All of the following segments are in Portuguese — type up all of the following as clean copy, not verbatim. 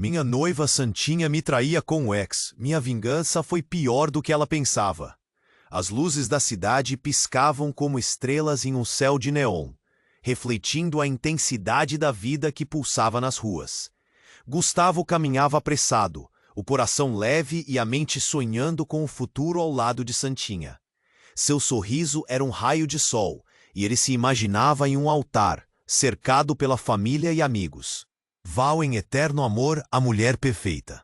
Minha noiva Santinha me traía com o ex. Minha vingança foi pior do que ela pensava. As luzes da cidade piscavam como estrelas em um céu de neon, refletindo a intensidade da vida que pulsava nas ruas. Gustavo caminhava apressado, o coração leve e a mente sonhando com o futuro ao lado de Santinha. Seu sorriso era um raio de sol, e ele se imaginava em um altar, cercado pela família e amigos. Val em eterno amor a mulher perfeita.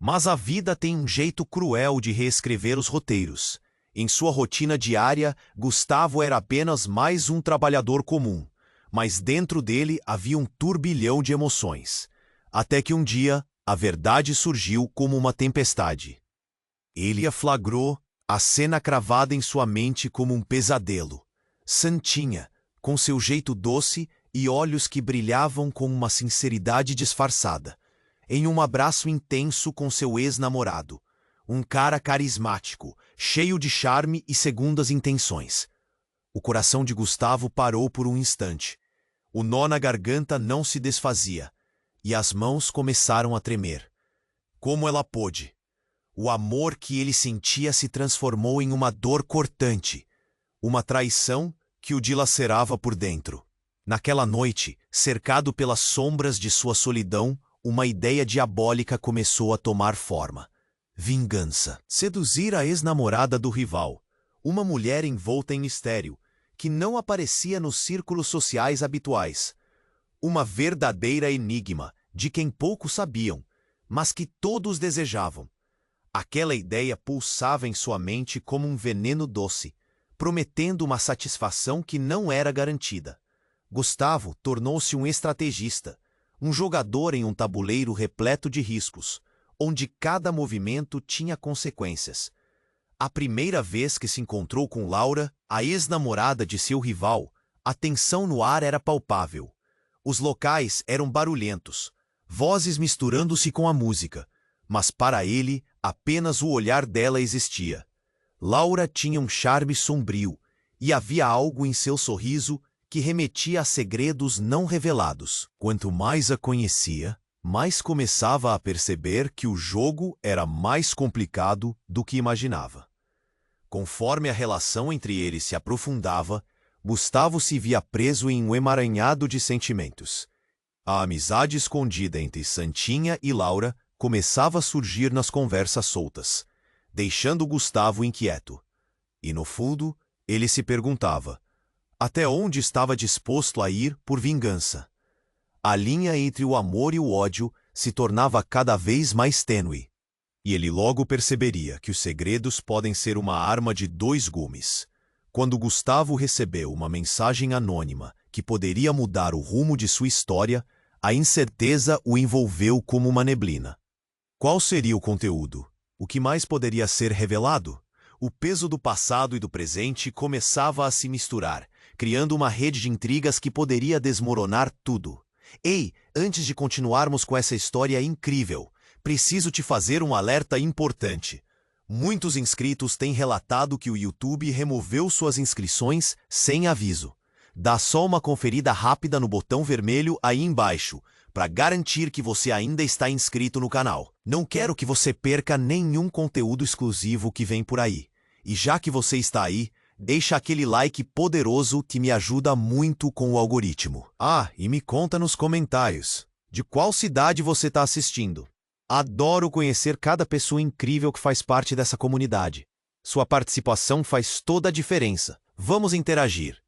Mas a vida tem um jeito cruel de reescrever os roteiros. Em sua rotina diária, Gustavo era apenas mais um trabalhador comum, mas dentro dele havia um turbilhão de emoções. Até que um dia, a verdade surgiu como uma tempestade. Ele a flagrou, a cena cravada em sua mente como um pesadelo. Santinha, com seu jeito doce e olhos que brilhavam com uma sinceridade disfarçada, em um abraço intenso com seu ex-namorado, um cara carismático, cheio de charme e segundas intenções. O coração de Gustavo parou por um instante. O nó na garganta não se desfazia, e as mãos começaram a tremer. Como ela pôde? O amor que ele sentia se transformou em uma dor cortante, uma traição que o dilacerava por dentro. Naquela noite, cercado pelas sombras de sua solidão, uma ideia diabólica começou a tomar forma. Vingança. Seduzir a ex-namorada do rival, uma mulher envolta em mistério, que não aparecia nos círculos sociais habituais. Uma verdadeira enigma, de quem poucos sabiam, mas que todos desejavam. Aquela ideia pulsava em sua mente como um veneno doce, prometendo uma satisfação que não era garantida. Gustavo tornou-se um estrategista, um jogador em um tabuleiro repleto de riscos, onde cada movimento tinha consequências. A primeira vez que se encontrou com Laura, a ex-namorada de seu rival, a tensão no ar era palpável. Os locais eram barulhentos, vozes misturando-se com a música, mas para ele, apenas o olhar dela existia. Laura tinha um charme sombrio, e havia algo em seu sorriso que remetia a segredos não revelados. Quanto mais a conhecia, mais começava a perceber que o jogo era mais complicado do que imaginava. Conforme a relação entre eles se aprofundava, Gustavo se via preso em um emaranhado de sentimentos. A amizade escondida entre Santinha e Laura começava a surgir nas conversas soltas, deixando Gustavo inquieto. E no fundo, ele se perguntava: até onde estava disposto a ir por vingança? A linha entre o amor e o ódio se tornava cada vez mais tênue. E ele logo perceberia que os segredos podem ser uma arma de dois gumes. Quando Gustavo recebeu uma mensagem anônima que poderia mudar o rumo de sua história, a incerteza o envolveu como uma neblina. Qual seria o conteúdo? O que mais poderia ser revelado? O peso do passado e do presente começava a se misturar, criando uma rede de intrigas que poderia desmoronar tudo. Ei, antes de continuarmos com essa história incrível, preciso te fazer um alerta importante. Muitos inscritos têm relatado que o YouTube removeu suas inscrições sem aviso. Dá só uma conferida rápida no botão vermelho aí embaixo, para garantir que você ainda está inscrito no canal. Não quero que você perca nenhum conteúdo exclusivo que vem por aí. E já que você está aí, deixa aquele like poderoso que me ajuda muito com o algoritmo. Ah, e me conta nos comentários, de qual cidade você está assistindo. Adoro conhecer cada pessoa incrível que faz parte dessa comunidade. Sua participação faz toda a diferença. Vamos interagir.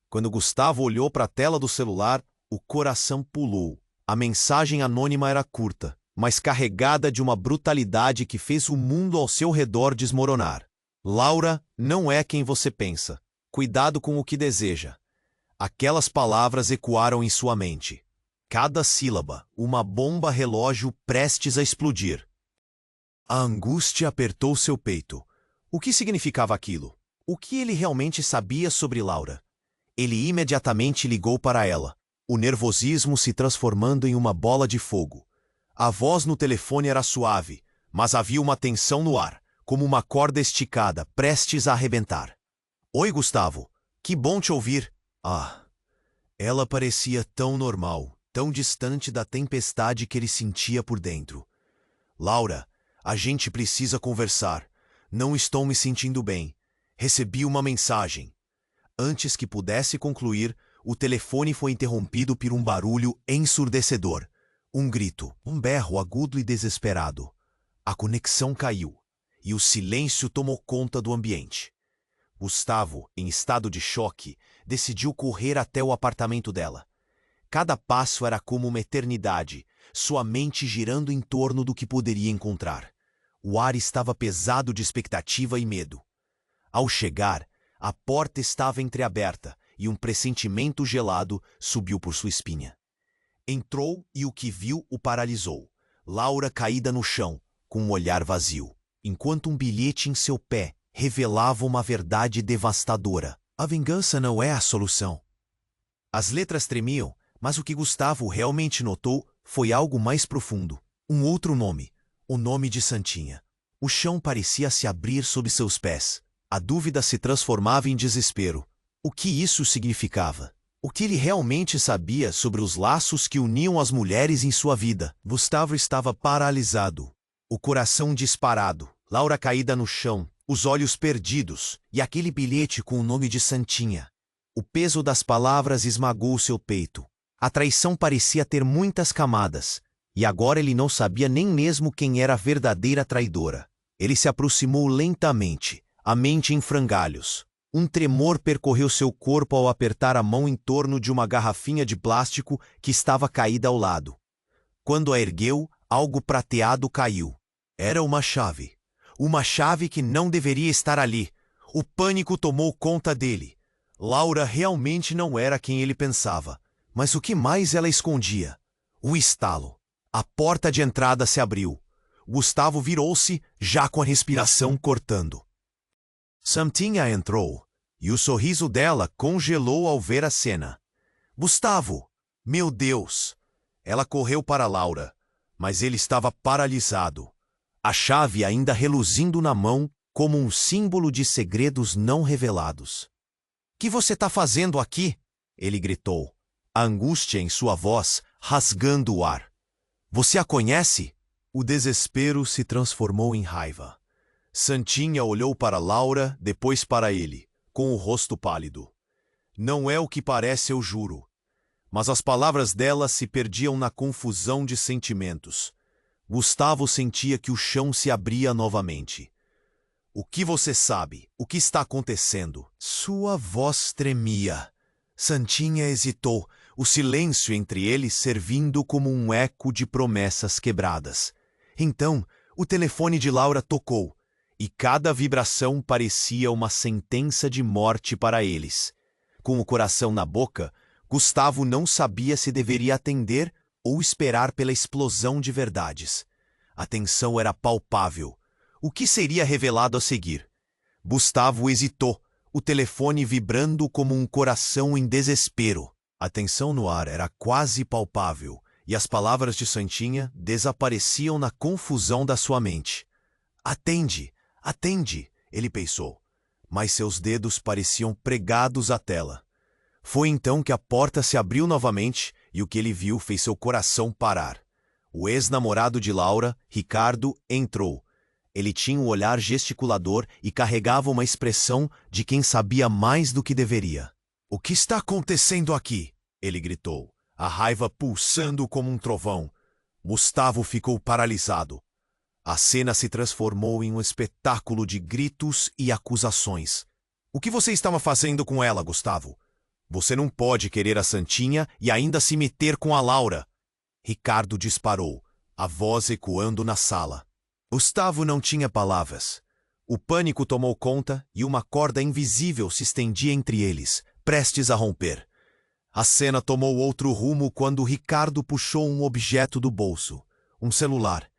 Quando Gustavo olhou para a tela do celular, o coração pulou. A mensagem anônima era curta, mas carregada de uma brutalidade que fez o mundo ao seu redor desmoronar. Laura não é quem você pensa. Cuidado com o que deseja. Aquelas palavras ecoaram em sua mente. Cada sílaba, uma bomba relógio prestes a explodir. A angústia apertou seu peito. O que significava aquilo? O que ele realmente sabia sobre Laura? Ele imediatamente ligou para ela, o nervosismo se transformando em uma bola de fogo. A voz no telefone era suave, mas havia uma tensão no ar, como uma corda esticada, prestes a arrebentar. Oi, Gustavo. Que bom te ouvir. Ah, ela parecia tão normal, tão distante da tempestade que ele sentia por dentro. Laura, a gente precisa conversar. Não estou me sentindo bem. Recebi uma mensagem. Antes que pudesse concluir, o telefone foi interrompido por um barulho ensurdecedor. Um grito, um berro agudo e desesperado. A conexão caiu, e o silêncio tomou conta do ambiente. Gustavo, em estado de choque, decidiu correr até o apartamento dela. Cada passo era como uma eternidade, sua mente girando em torno do que poderia encontrar. O ar estava pesado de expectativa e medo. Ao chegar, a porta estava entreaberta e um pressentimento gelado subiu por sua espinha. Entrou e o que viu o paralisou. Laura caída no chão, com um olhar vazio, enquanto um bilhete em seu pé revelava uma verdade devastadora. A vingança não é a solução. As letras tremiam, mas o que Gustavo realmente notou foi algo mais profundo. Um outro nome, o nome de Santinha. O chão parecia se abrir sob seus pés. A dúvida se transformava em desespero. O que isso significava? O que ele realmente sabia sobre os laços que uniam as mulheres em sua vida? Gustavo estava paralisado, o coração disparado, Laura caída no chão, os olhos perdidos, e aquele bilhete com o nome de Santinha. O peso das palavras esmagou seu peito. A traição parecia ter muitas camadas, e agora ele não sabia nem mesmo quem era a verdadeira traidora. Ele se aproximou lentamente, a mente em frangalhos. Um tremor percorreu seu corpo ao apertar a mão em torno de uma garrafinha de plástico que estava caída ao lado. Quando a ergueu, algo prateado caiu. Era uma chave. Uma chave que não deveria estar ali. O pânico tomou conta dele. Laura realmente não era quem ele pensava. Mas o que mais ela escondia? O estalo. A porta de entrada se abriu. Gustavo virou-se, já com a respiração cortando. Santinha entrou, e o sorriso dela congelou ao ver a cena. Gustavo! Meu Deus! Ela correu para Laura, mas ele estava paralisado. A chave ainda reluzindo na mão como um símbolo de segredos não revelados. — Que você está fazendo aqui? Ele gritou, a angústia em sua voz rasgando o ar. — Você a conhece? O desespero se transformou em raiva. Santinha olhou para Laura, depois para ele, com o rosto pálido. Não é o que parece, eu juro. Mas as palavras dela se perdiam na confusão de sentimentos. Gustavo sentia que o chão se abria novamente. O que você sabe? O que está acontecendo? Sua voz tremia. Santinha hesitou, o silêncio entre eles servindo como um eco de promessas quebradas. Então, o telefone de Laura tocou. E cada vibração parecia uma sentença de morte para eles. Com o coração na boca, Gustavo não sabia se deveria atender ou esperar pela explosão de verdades. A tensão era palpável. O que seria revelado a seguir? Gustavo hesitou, o telefone vibrando como um coração em desespero. A tensão no ar era quase palpável, e as palavras de Santinha desapareciam na confusão da sua mente. Atende! Atende, ele pensou, mas seus dedos pareciam pregados à tela. Foi então que a porta se abriu novamente e o que ele viu fez seu coração parar. O ex-namorado de Laura, Ricardo, entrou. Ele tinha um olhar gesticulador e carregava uma expressão de quem sabia mais do que deveria. — O que está acontecendo aqui? Ele gritou, a raiva pulsando como um trovão. Gustavo ficou paralisado. A cena se transformou em um espetáculo de gritos e acusações. — O que você estava fazendo com ela, Gustavo? Você não pode querer a Santinha e ainda se meter com a Laura. Ricardo disparou, a voz ecoando na sala. Gustavo não tinha palavras. O pânico tomou conta e uma corda invisível se estendia entre eles, prestes a romper. A cena tomou outro rumo quando Ricardo puxou um objeto do bolso, um celular.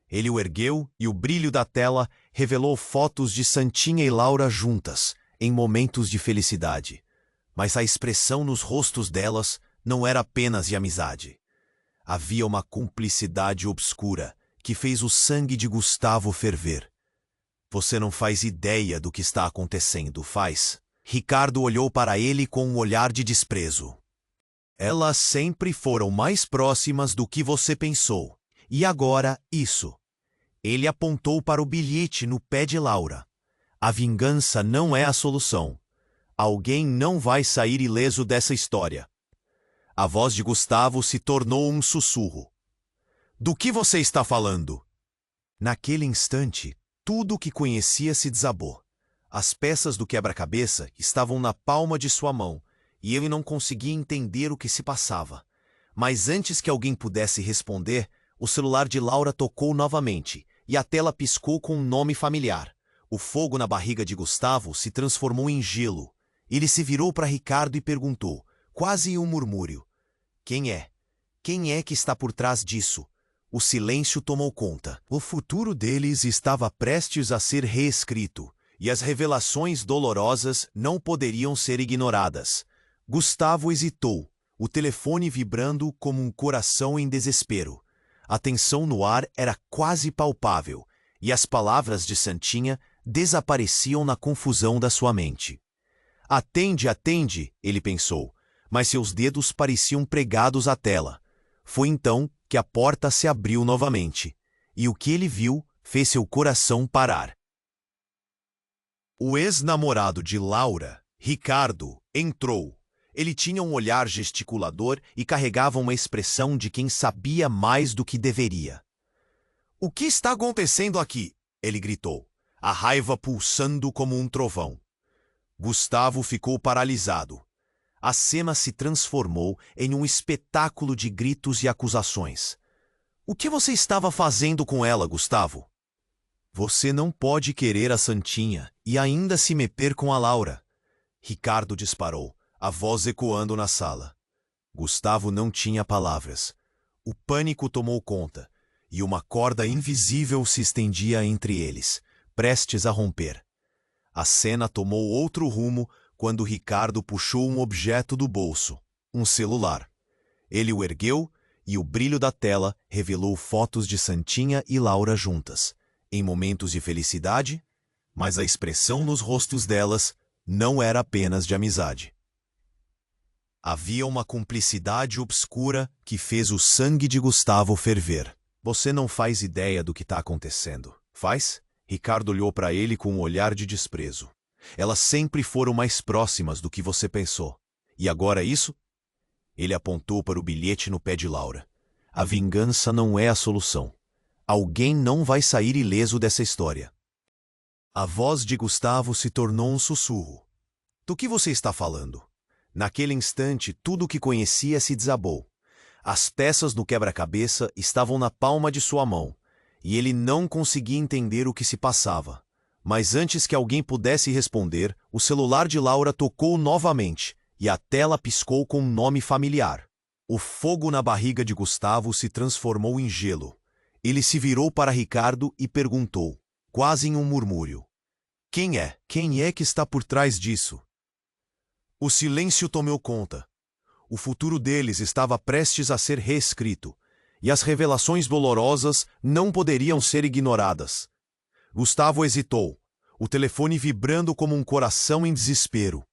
Ele o ergueu e o brilho da tela revelou fotos de Santinha e Laura juntas, em momentos de felicidade. Mas a expressão nos rostos delas não era apenas de amizade. Havia uma cumplicidade obscura que fez o sangue de Gustavo ferver. Você não faz ideia do que está acontecendo, faz? Ricardo olhou para ele com um olhar de desprezo. Elas sempre foram mais próximas do que você pensou. E agora, isso. Ele apontou para o bilhete no pé de Laura. A vingança não é a solução. Alguém não vai sair ileso dessa história. A voz de Gustavo se tornou um sussurro. Do que você está falando? Naquele instante, tudo o que conhecia se desabou. As peças do quebra-cabeça estavam na palma de sua mão, e ele não conseguia entender o que se passava. Mas antes que alguém pudesse responder, o celular de Laura tocou novamente, e a tela piscou com um nome familiar. O fogo na barriga de Gustavo se transformou em gelo. Ele se virou para Ricardo e perguntou, quase em um murmúrio: Quem é? Quem é que está por trás disso? O silêncio tomou conta. O futuro deles estava prestes a ser reescrito, e as revelações dolorosas não poderiam ser ignoradas. Gustavo hesitou, o telefone vibrando como um coração em desespero. A tensão no ar era quase palpável, e as palavras de Santinha desapareciam na confusão da sua mente. Atende, atende, ele pensou, mas seus dedos pareciam pregados à tela. Foi então que a porta se abriu novamente, e o que ele viu fez seu coração parar. O ex-namorado de Laura, Ricardo, entrou. Ele tinha um olhar gesticulador e carregava uma expressão de quem sabia mais do que deveria. O que está acontecendo aqui? Ele gritou, a raiva pulsando como um trovão. Gustavo ficou paralisado. A cena se transformou em um espetáculo de gritos e acusações. O que você estava fazendo com ela, Gustavo? Você não pode querer a Santinha e ainda se meter com a Laura. Ricardo disparou, a voz ecoando na sala. Gustavo não tinha palavras. O pânico tomou conta, e uma corda invisível se estendia entre eles, prestes a romper. A cena tomou outro rumo quando Ricardo puxou um objeto do bolso, um celular. Ele o ergueu e o brilho da tela revelou fotos de Santinha e Laura juntas, em momentos de felicidade, mas a expressão nos rostos delas não era apenas de amizade. Havia uma cumplicidade obscura que fez o sangue de Gustavo ferver. Você não faz ideia do que está acontecendo, faz? Ricardo olhou para ele com um olhar de desprezo. Elas sempre foram mais próximas do que você pensou. E agora isso? Ele apontou para o bilhete no pé de Laura. A vingança não é a solução. Alguém não vai sair ileso dessa história. A voz de Gustavo se tornou um sussurro. Do que você está falando? Naquele instante, tudo o que conhecia se desabou. As peças no quebra-cabeça estavam na palma de sua mão, e ele não conseguia entender o que se passava. Mas antes que alguém pudesse responder, o celular de Laura tocou novamente, e a tela piscou com um nome familiar. O fogo na barriga de Gustavo se transformou em gelo. Ele se virou para Ricardo e perguntou, quase em um murmúrio: Quem é? Quem é que está por trás disso? O silêncio tomou conta. O futuro deles estava prestes a ser reescrito, e as revelações dolorosas não poderiam ser ignoradas. Gustavo hesitou, o telefone vibrando como um coração em desespero.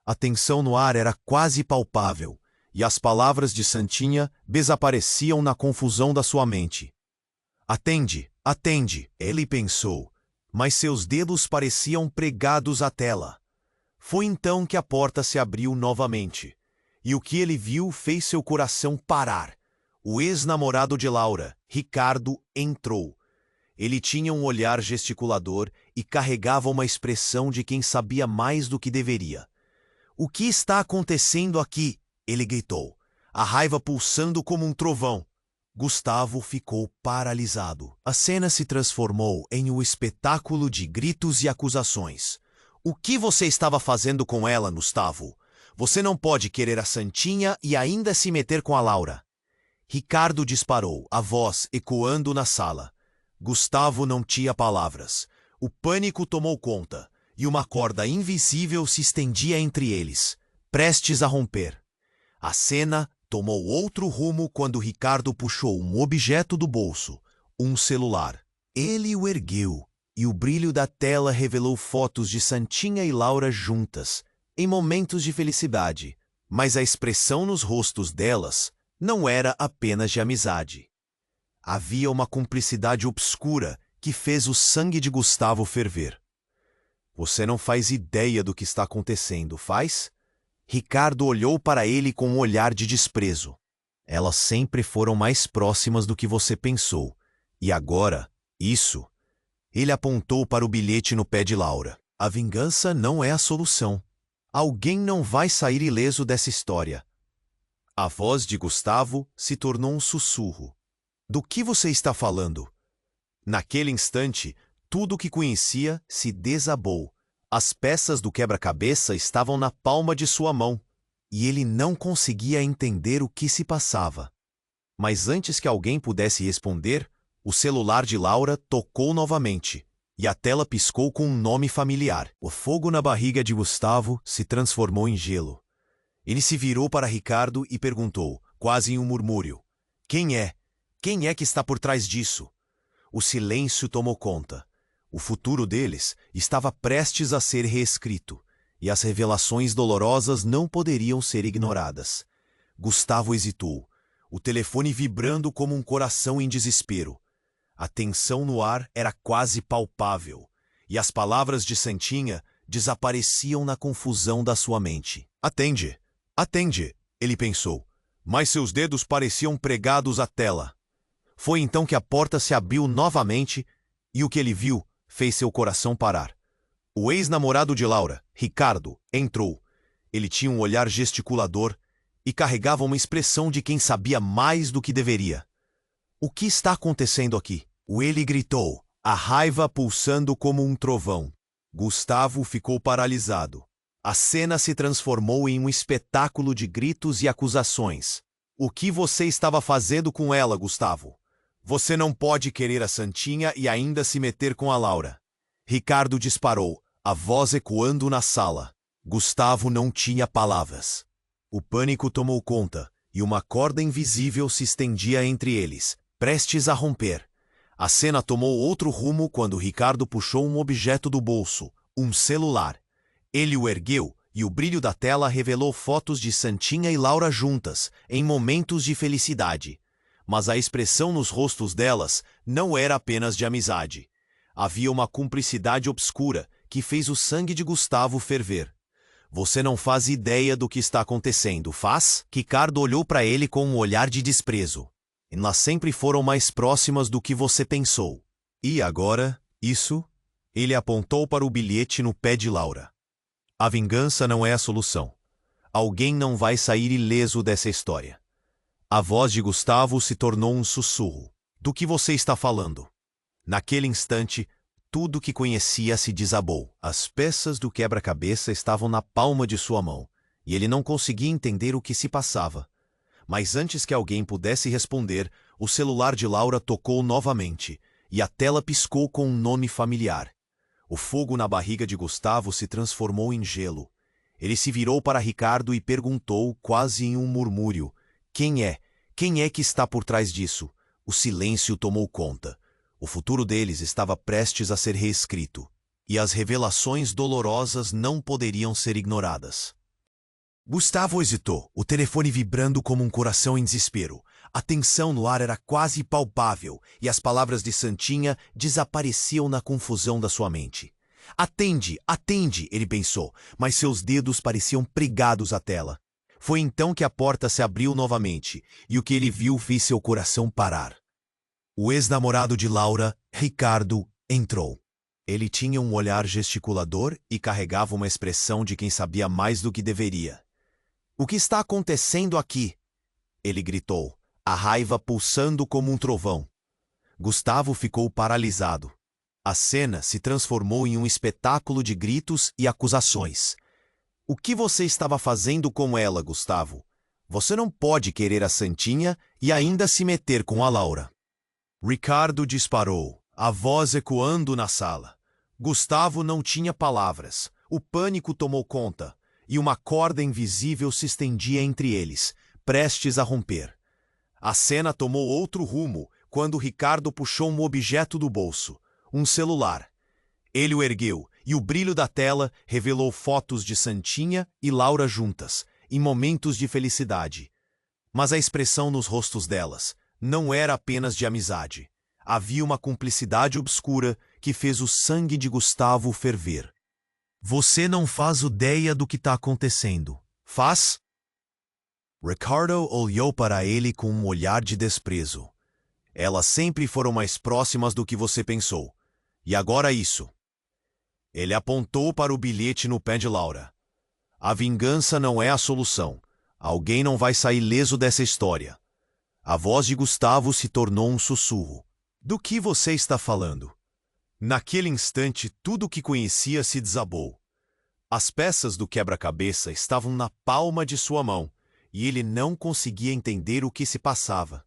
A tensão no ar era quase palpável, e as palavras de Santinha desapareciam na confusão da sua mente. Atende, atende, ele pensou, mas seus dedos pareciam pregados à tela. Foi então que a porta se abriu novamente, e o que ele viu fez seu coração parar. O ex-namorado de Laura, Ricardo, entrou. Ele tinha um olhar gesticulador e carregava uma expressão de quem sabia mais do que deveria. O que está acontecendo aqui? Ele gritou, a raiva pulsando como um trovão. Gustavo ficou paralisado. A cena se transformou em um espetáculo de gritos e acusações. O que você estava fazendo com ela, Gustavo? Você não pode querer a Santinha e ainda se meter com a Laura. Ricardo disparou, a voz ecoando na sala. Gustavo não tinha palavras. O pânico tomou conta, e uma corda invisível se estendia entre eles, prestes a romper. A cena tomou outro rumo quando Ricardo puxou um objeto do bolso, um celular. Ele o ergueu, e o brilho da tela revelou fotos de Santinha e Laura juntas, em momentos de felicidade, Mas a expressão nos rostos delas não era apenas de amizade. Havia uma cumplicidade obscura que fez o sangue de Gustavo ferver. Você não faz ideia do que está acontecendo, faz? Ricardo olhou para ele com um olhar de desprezo. Elas sempre foram mais próximas do que você pensou. E agora, isso... Ele apontou para o bilhete no pé de Laura. A vingança não é a solução. Alguém não vai sair ileso dessa história. A voz de Gustavo se tornou um sussurro. Do que você está falando? Naquele instante, tudo o que conhecia se desabou. As peças do quebra-cabeça estavam na palma de sua mão, e ele não conseguia entender o que se passava. Mas antes que alguém pudesse responder, o celular de Laura tocou novamente, e a tela piscou com um nome familiar. O fogo na barriga de Gustavo se transformou em gelo. Ele se virou para Ricardo e perguntou, quase em um murmúrio: Quem é? Quem é que está por trás disso? O silêncio tomou conta. O futuro deles estava prestes a ser reescrito, e as revelações dolorosas não poderiam ser ignoradas. Gustavo hesitou, o telefone vibrando como um coração em desespero. A tensão no ar era quase palpável, e as palavras de Santinha desapareciam na confusão da sua mente. Atende, atende, ele pensou, mas seus dedos pareciam pregados à tela. Foi então que a porta se abriu novamente e o que ele viu fez seu coração parar. O ex-namorado de Laura, Ricardo, entrou. Ele tinha um olhar gesticulador e carregava uma expressão de quem sabia mais do que deveria. O que está acontecendo aqui? Ele gritou, a raiva pulsando como um trovão. Gustavo ficou paralisado. A cena se transformou em um espetáculo de gritos e acusações. O que você estava fazendo com ela, Gustavo? Você não pode querer a Santinha e ainda se meter com a Laura. Ricardo disparou, a voz ecoando na sala. Gustavo não tinha palavras. O pânico tomou conta, e uma corda invisível se estendia entre eles, prestes a romper. A cena tomou outro rumo quando Ricardo puxou um objeto do bolso, um celular. Ele o ergueu e o brilho da tela revelou fotos de Santinha e Laura juntas, em momentos de felicidade. Mas a expressão nos rostos delas não era apenas de amizade. Havia uma cumplicidade obscura que fez o sangue de Gustavo ferver. Você não faz ideia do que está acontecendo, faz? Ricardo olhou para ele com um olhar de desprezo. Elas sempre foram mais próximas do que você pensou. E agora, isso? Ele apontou para o bilhete no pé de Laura. A vingança não é a solução. Alguém não vai sair ileso dessa história. A voz de Gustavo se tornou um sussurro. Do que você está falando? Naquele instante, tudo o que conhecia se desabou. As peças do quebra-cabeça estavam na palma de sua mão, e ele não conseguia entender o que se passava. Mas antes que alguém pudesse responder, o celular de Laura tocou novamente, e a tela piscou com um nome familiar. O fogo na barriga de Gustavo se transformou em gelo. Ele se virou para Ricardo e perguntou, quase em um murmúrio, Quem é? Quem é que está por trás disso? O silêncio tomou conta. O futuro deles estava prestes a ser reescrito, e as revelações dolorosas não poderiam ser ignoradas. Gustavo hesitou, o telefone vibrando como um coração em desespero. A tensão no ar era quase palpável, e as palavras de Santinha desapareciam na confusão da sua mente. Atende, atende, ele pensou, mas seus dedos pareciam pregados à tela. Foi então que a porta se abriu novamente, e o que ele viu fez seu coração parar. O ex-namorado de Laura, Ricardo, entrou. Ele tinha um olhar gesticulador e carregava uma expressão de quem sabia mais do que deveria. O que está acontecendo aqui? Ele gritou, a raiva pulsando como um trovão. Gustavo ficou paralisado. A cena se transformou em um espetáculo de gritos e acusações. O que você estava fazendo com ela, Gustavo? Você não pode querer a Santinha e ainda se meter com a Laura. Ricardo disparou, a voz ecoando na sala. Gustavo não tinha palavras. O pânico tomou conta, e uma corda invisível se estendia entre eles, prestes a romper. A cena tomou outro rumo quando Ricardo puxou um objeto do bolso, um celular. Ele o ergueu, e o brilho da tela revelou fotos de Santinha e Laura juntas, em momentos de felicidade. Mas a expressão nos rostos delas não era apenas de amizade. Havia uma cumplicidade obscura que fez o sangue de Gustavo ferver. Você não faz ideia do que está acontecendo. Faz? Ricardo olhou para ele com um olhar de desprezo. Elas sempre foram mais próximas do que você pensou. E agora isso. Ele apontou para o bilhete no pé de Laura. A vingança não é a solução. Alguém não vai sair leso dessa história. A voz de Gustavo se tornou um sussurro. Do que você está falando? Naquele instante, tudo o que conhecia se desabou. As peças do quebra-cabeça estavam na palma de sua mão, e ele não conseguia entender o que se passava.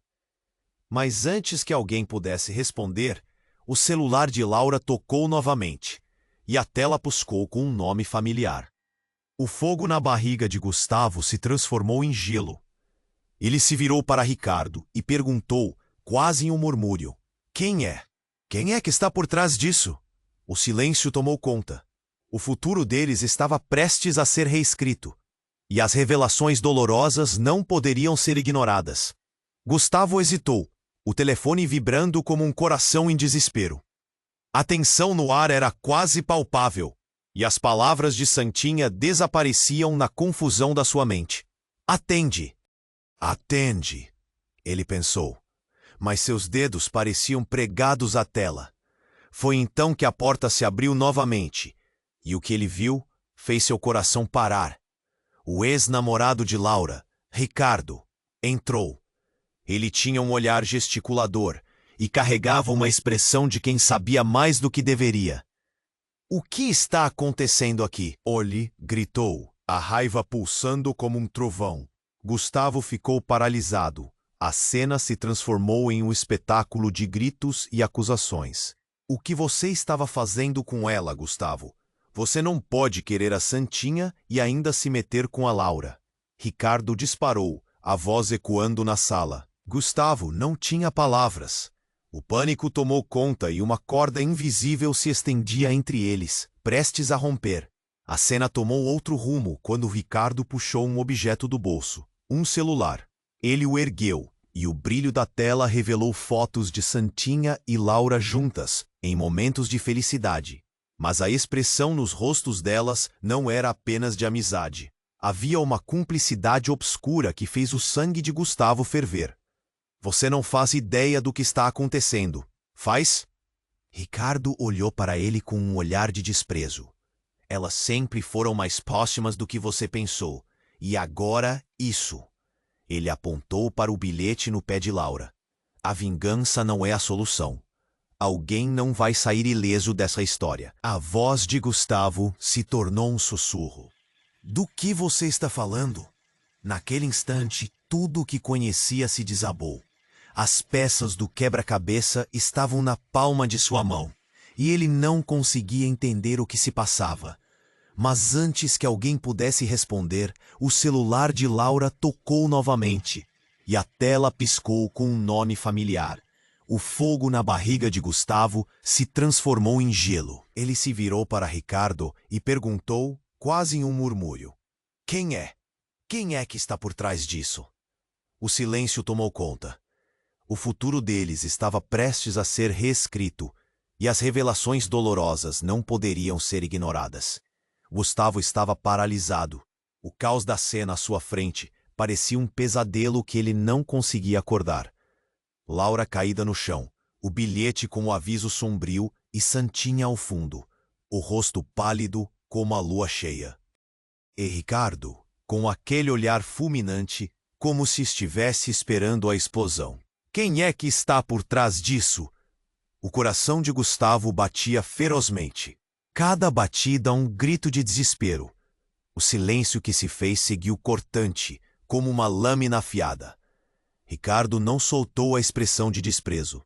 Mas antes que alguém pudesse responder, o celular de Laura tocou novamente, e a tela piscou com um nome familiar. O fogo na barriga de Gustavo se transformou em gelo. Ele se virou para Ricardo e perguntou, quase em um murmúrio, Quem é? Quem é que está por trás disso? O silêncio tomou conta. O futuro deles estava prestes a ser reescrito, e as revelações dolorosas não poderiam ser ignoradas. Gustavo hesitou, o telefone vibrando como um coração em desespero. A tensão no ar era quase palpável, e as palavras de Santinha desapareciam na confusão da sua mente. Atende! Atende! Ele pensou, mas seus dedos pareciam pregados à tela. Foi então que a porta se abriu novamente, e o que ele viu fez seu coração parar. O ex-namorado de Laura, Ricardo, entrou. Ele tinha um olhar gesticulador e carregava uma expressão de quem sabia mais do que deveria. O que está acontecendo aqui? Olhe, gritou, a raiva pulsando como um trovão. Gustavo ficou paralisado. A cena se transformou em um espetáculo de gritos e acusações. O que você estava fazendo com ela, Gustavo? Você não pode querer a Santinha e ainda se meter com a Laura. Ricardo disparou, a voz ecoando na sala. Gustavo não tinha palavras. O pânico tomou conta e uma corda invisível se estendia entre eles, prestes a romper. A cena tomou outro rumo quando Ricardo puxou um objeto do bolso, um celular. Ele o ergueu, e o brilho da tela revelou fotos de Santinha e Laura juntas, em momentos de felicidade. Mas a expressão nos rostos delas não era apenas de amizade. Havia uma cumplicidade obscura que fez o sangue de Gustavo ferver. Você não faz ideia do que está acontecendo. Faz? Ricardo olhou para ele com um olhar de desprezo. Elas sempre foram mais próximas do que você pensou. E agora, isso. Ele apontou para o bilhete no pé de Laura. A vingança não é a solução. Alguém não vai sair ileso dessa história. A voz de Gustavo se tornou um sussurro. Do que você está falando? Naquele instante, tudo o que conhecia se desabou. As peças do quebra-cabeça estavam na palma de sua mão, e ele não conseguia entender o que se passava. Mas antes que alguém pudesse responder, o celular de Laura tocou novamente, e a tela piscou com um nome familiar. O fogo na barriga de Gustavo se transformou em gelo. Ele se virou para Ricardo e perguntou, quase em um murmúrio, Quem é? Quem é que está por trás disso? O silêncio tomou conta. O futuro deles estava prestes a ser reescrito, e as revelações dolorosas não poderiam ser ignoradas. Gustavo estava paralisado. O caos da cena à sua frente parecia um pesadelo que ele não conseguia acordar. Laura caída no chão, o bilhete com o aviso sombrio e Santinha ao fundo, o rosto pálido como a lua cheia. E Ricardo, com aquele olhar fulminante, como se estivesse esperando a explosão. Quem é que está por trás disso? O coração de Gustavo batia ferozmente. Cada batida um grito de desespero. O silêncio que se fez seguiu cortante, como uma lâmina afiada. Ricardo não soltou a expressão de desprezo.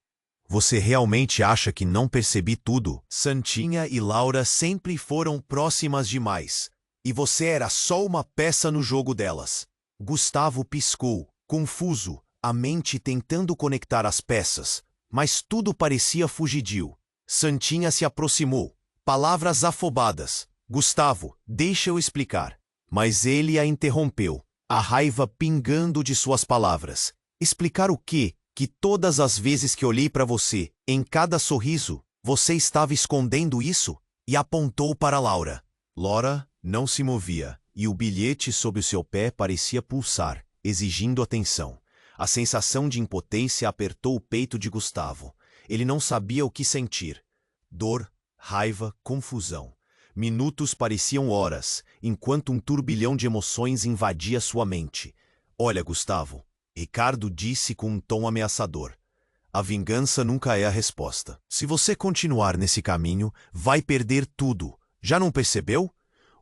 Você realmente acha que não percebi tudo? Santinha e Laura sempre foram próximas demais, e você era só uma peça no jogo delas. Gustavo piscou, confuso, a mente tentando conectar as peças, mas tudo parecia fugidio. Santinha se aproximou, palavras afobadas. Gustavo, deixa eu explicar. Mas ele a interrompeu. a raiva pingando de suas palavras. Explicar o quê? Que todas as vezes que olhei para você, em cada sorriso, você estava escondendo isso? E apontou para Laura. Laura não se movia, e o bilhete sob o seu pé parecia pulsar, exigindo atenção. A sensação de impotência apertou o peito de Gustavo. Ele não sabia o que sentir. Dor, raiva, confusão. Minutos pareciam horas, enquanto um turbilhão de emoções invadia sua mente. Olha, Gustavo, Ricardo disse com um tom ameaçador. A vingança nunca é a resposta. Se você continuar nesse caminho, vai perder tudo. Já não percebeu?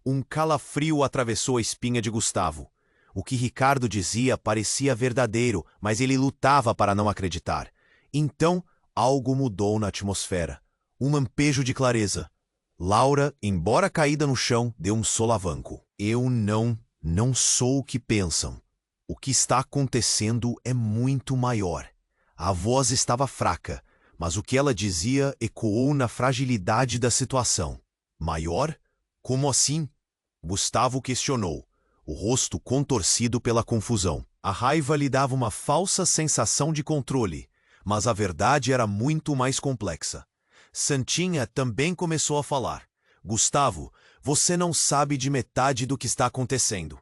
Um calafrio atravessou a espinha de Gustavo. O que Ricardo dizia parecia verdadeiro, mas ele lutava para não acreditar. Então, algo mudou na atmosfera. Um lampejo de clareza. Laura, embora caída no chão, deu um solavanco. Eu não sou o que pensam. O que está acontecendo é muito maior. A voz estava fraca, mas o que ela dizia ecoou na fragilidade da situação. Maior? Como assim? Gustavo questionou, o rosto contorcido pela confusão. A raiva lhe dava uma falsa sensação de controle, mas a verdade era muito mais complexa. Santinha também começou a falar. Gustavo, você não sabe de metade do que está acontecendo.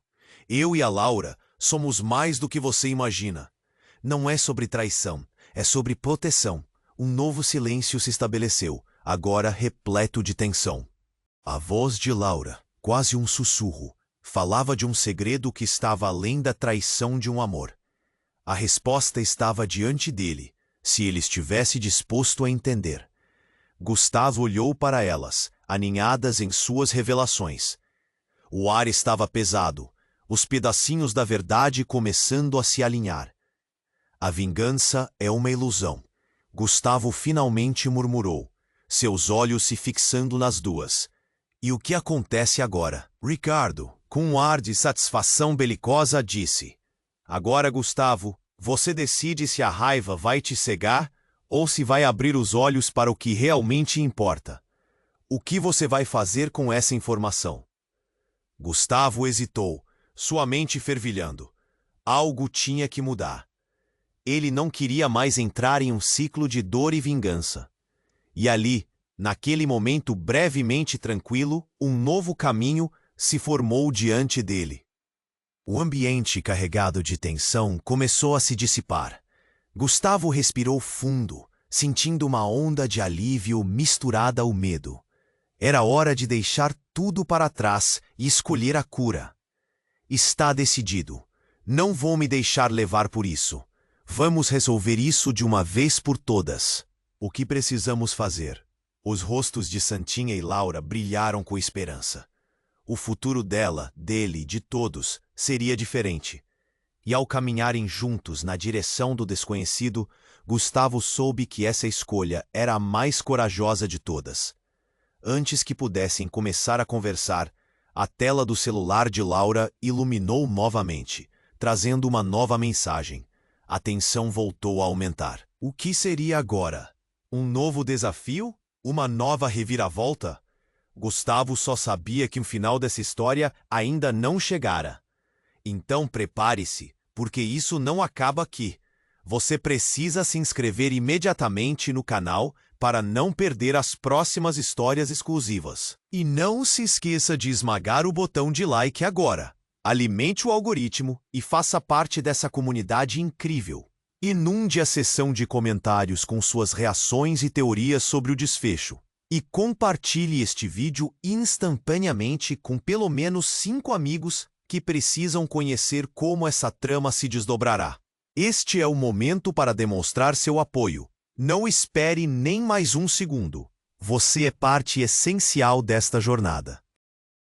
Eu e a Laura somos mais do que você imagina. Não é sobre traição, é sobre proteção. Um novo silêncio se estabeleceu, agora repleto de tensão. A voz de Laura, quase um sussurro, falava de um segredo que estava além da traição de um amor. A resposta estava diante dele, se ele estivesse disposto a entender. Gustavo olhou para elas, aninhadas em suas revelações. O ar estava pesado, os pedacinhos da verdade começando a se alinhar. A vingança é uma ilusão. Gustavo finalmente murmurou, seus olhos se fixando nas duas. E o que acontece agora? Ricardo, com um ar de satisfação belicosa, disse. Agora, Gustavo, você decide se a raiva vai te cegar ou se vai abrir os olhos para o que realmente importa. O que você vai fazer com essa informação? Gustavo hesitou, sua mente fervilhando. Algo tinha que mudar. Ele não queria mais entrar em um ciclo de dor e vingança. E ali, naquele momento brevemente tranquilo, um novo caminho se formou diante dele. O ambiente carregado de tensão começou a se dissipar. Gustavo respirou fundo, sentindo uma onda de alívio misturada ao medo. Era hora de deixar tudo para trás e escolher a cura. Está decidido. Não vou me deixar levar por isso. Vamos resolver isso de uma vez por todas. O que precisamos fazer? Os rostos de Santinha e Laura brilharam com esperança. O futuro dela, dele, de todos, seria diferente. E ao caminharem juntos na direção do desconhecido, Gustavo soube que essa escolha era a mais corajosa de todas. Antes que pudessem começar a conversar, a tela do celular de Laura iluminou novamente, trazendo uma nova mensagem. A tensão voltou a aumentar. O que seria agora? Um novo desafio? Uma nova reviravolta? Gustavo só sabia que o final dessa história ainda não chegara. Então prepare-se, porque isso não acaba aqui. Você precisa se inscrever imediatamente no canal para não perder as próximas histórias exclusivas. E não se esqueça de esmagar o botão de like agora. Alimente o algoritmo e faça parte dessa comunidade incrível. Inunde a seção de comentários com suas reações e teorias sobre o desfecho. E compartilhe este vídeo instantaneamente com pelo menos 5 amigos que precisam conhecer como essa trama se desdobrará. Este é o momento para demonstrar seu apoio. Não espere nem mais um segundo. Você é parte essencial desta jornada.